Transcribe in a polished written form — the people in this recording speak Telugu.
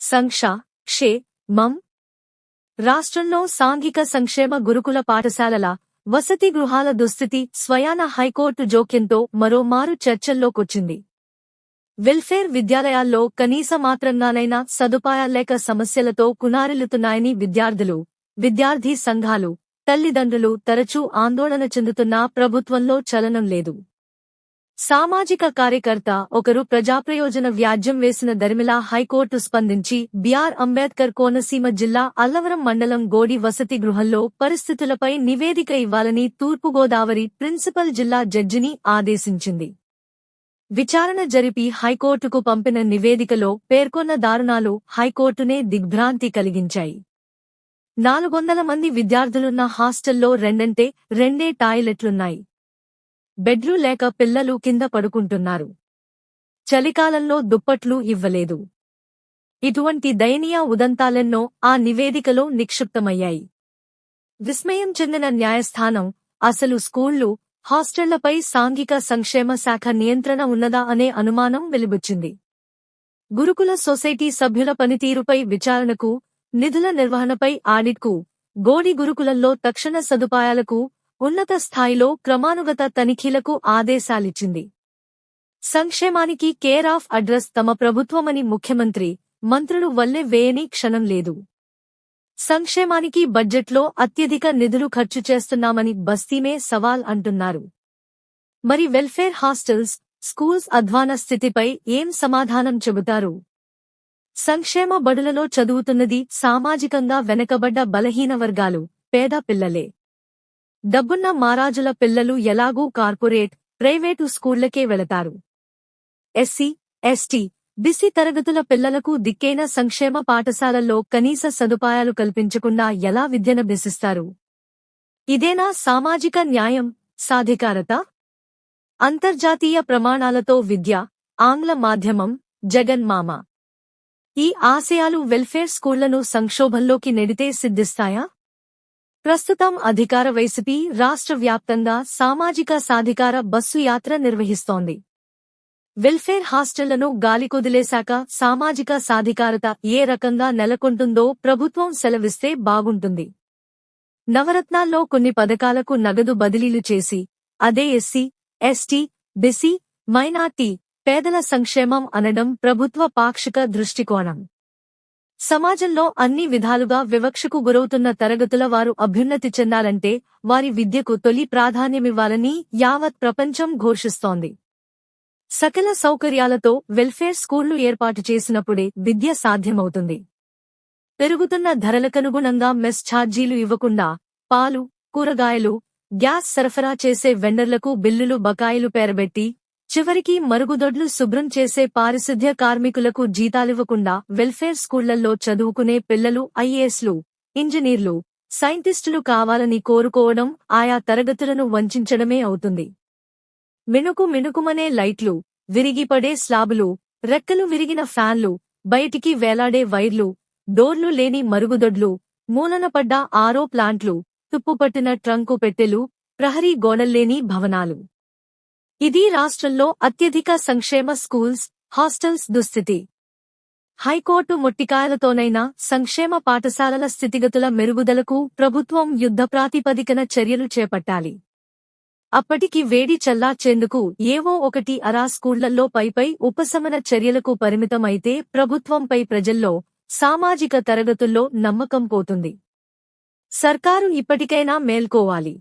సంక్షేమం రాష్ట్రంలో సాంఘిక సంక్షేమ గురుకుల పాఠశాలల వసతి గృహాల దుస్థితి స్వయాన హైకోర్టు జోక్యంతో మరోమారు చర్చల్లోకొచ్చింది. వెల్ఫేర్ విద్యాలయాల్లో కనీస మాత్రంగానైనా సదుపాయాల్లేక సమస్యలతో కునారిల్లుతున్నాయని విద్యార్థులు, విద్యార్థి సంఘాలు, తల్లిదండ్రులు తరచూ ఆందోళన చెందుతున్నా ప్రభుత్వంలో చలనం లేదు. సామాజిక కార్యకర్త ఒకరు ప్రజాప్రయోజన వ్యాజ్యం వేసిన దరిమిలా హైకోర్టు స్పందించి బిఆర్ అంబేద్కర్ కోనసీమ జిల్లా అల్లవరం మండలం గోడి వసతి గృహంలో పరిస్థితులపై నివేదిక ఇవ్వాలని తూర్పుగోదావరి ప్రిన్సిపల్ జిల్లా జడ్జిని ఆదేశించింది. విచారణ జరిపి హైకోర్టుకు పంపిన నివేదికలో పేర్కొన్న దారుణాలు హైకోర్టునే దిగ్భ్రాంతి కలిగించాయి. 400 మంది విద్యార్థులున్న హాస్టల్లో రెండే టాయిలెట్లున్నాయి. బెడ్లు లేక పిల్లలు కింద పడుకుంటున్నారు. చలికాలంలో దుప్పట్లు ఇవ్వలేదు. ఇటువంటి దయనీయ ఉదంతాలెన్నో ఆ నివేదికలో నిక్షిప్తమయ్యాయి. విస్మయం చెందిన న్యాయస్థానం అసలు స్కూళ్లు, హాస్టళ్లపై సాంఘిక సంక్షేమ శాఖ నియంత్రణ ఉన్నదా అనే అనుమానం వెలిబుచ్చింది. గురుకుల సొసైటీ సభ్యుల పనితీరుపై విచారణకు, నిధుల నిర్వహణపై ఆడిట్కు, గోడి గురుకులంలో తక్షణ సదుపాయాలకు, ఉన్నత స్థాయిలో క్రమానుగత తనిఖీలకు ఆదేశాలిచ్చింది. సంక్షేమానికి కేర్ ఆఫ్ అడ్రస్ తమ ప్రభుత్వమని ముఖ్యమంత్రి, మంత్రులు వల్లే వేయని క్షణం లేదు. సంక్షేమానికి బడ్జెట్లో అత్యధిక నిధులు ఖర్చు చేస్తున్నామని బస్తీమే సవాల్ అంటున్నారు. మరి వెల్ఫేర్ హాస్టల్స్, స్కూల్స్ అధ్వాన స్థితిపై ఏం సమాధానం చెబుతారు? సంక్షేమ బడులలో చదువుతున్నది సామాజికంగా వెనకబడ్డ బలహీన వర్గాలు, పేద పిల్లలే. డబ్బున్న మారాజుల పిల్లలు ఎలాగూ కార్పొరేట్, ప్రైవేటు స్కూళ్లకే వెళతారు. ఎస్సీ, ఎస్టీ, బీసీ తరగతుల పిల్లలకు దిక్కైన సంక్షేమ పాఠశాలల్లో కనీస సదుపాయాలు కల్పించకుండా ఎలా విద్యనభ్యసిస్తారు? ఇదేనా సామాజిక న్యాయం, సాధికారత? అంతర్జాతీయ ప్రమాణాలతో విద్య, ఆంగ్ల మాధ్యమం, జగన్మామ ఈ ఆశయాలు వెల్ఫేర్ స్కూళ్లను సంక్షోభంలోకి నెడితే సిద్ధిస్తాయా? ప్రస్తుతం అధికార వైసీపీ రాష్ట్ర వ్యాప్తంగా సామాజిక సాధికార బస్సు యాత్ర నిర్వహిస్తోంది. వెల్ఫేర్ హాస్టళ్లను గాలికొదిలేశాక సామాజిక సాధికారత ఏ రకంగా నెలకొంటుందో ప్రభుత్వం సెలవిస్తే బాగుంటుంది. నవరత్నాల్లో కొన్ని పథకాలకు నగదు బదిలీలు చేసి, అదే ఎస్సీ, ఎస్టీ, బీసీ, మైనార్టీ, పేదల సంక్షేమం అనడం ప్రభుత్వ పాక్షిక దృష్టికోణం. సమాజంలో అన్ని విధాలుగా వివక్షకు గురవుతున్న తరగతుల వారు అభ్యున్నతి చెందాలంటే వారి విద్యకు తొలి ప్రాధాన్యమివ్వాలని యావత్ ప్రపంచం ఘోషిస్తోంది. సకల సౌకర్యాలతో వెల్ఫేర్ స్కూళ్లు ఏర్పాటు చేసినప్పుడే విద్య సాధ్యమవుతుంది. పెరుగుతున్న ధరలకనుగుణంగా మెస్ ఛార్జీలు ఇవ్వకుండా పాలు, కూరగాయలు, గ్యాస్ సరఫరా చేసే వెండర్లకు బిల్లులు బకాయిలు పేరబెట్టి, చివరికి మరుగుదొడ్లు శుభ్రం చేసే పారిశుద్ధ్య కార్మికులకు జీతాలివ్వకుండా వెల్ఫేర్ స్కూళ్లల్లో చదువుకునే పిల్లలు ఐఏఎస్లు, ఇంజనీర్లు, సైంటిస్టులు కావాలని కోరుకోవడం ఆయా తరగతులను వంచడమే అవుతుంది. మిణుకుమనే లైట్లు, విరిగిపడే స్లాబులు, రెక్కలు విరిగిన ఫ్యాన్లు, బయటికి వేలాడే వైర్లు, డోర్లు లేని మరుగుదొడ్లు, మూలనపడ్డ ఆరో ప్లాంట్లు, తుప్పుపట్టిన ట్రంకు పెట్టెలు, ప్రహరీ గోడల్లేని భవనాలు. ఇది రాష్ట్రంలో అత్యధిక సంక్షేమ స్కూల్స్, హాస్టల్స్ దుస్థితి. హైకోర్టు మొట్టికాయలతోనైనా సంక్షేమ పాఠశాలల స్థితిగతుల మెరుగుదలకు ప్రభుత్వం యుద్ధ ప్రాతిపదికన చర్యలు చేపట్టాలి. అప్పటికి వేడి చల్లార్చేందుకు ఏవో ఒకటి అరా స్కూళ్లల్లో పైపై ఉపశమన చర్యలకు పరిమితమైతే ప్రభుత్వంపై ప్రజల్లో, సామాజిక తరగతుల్లో నమ్మకం పోతుంది. సర్కారు ఇప్పటికైనా మేల్కోవాలి.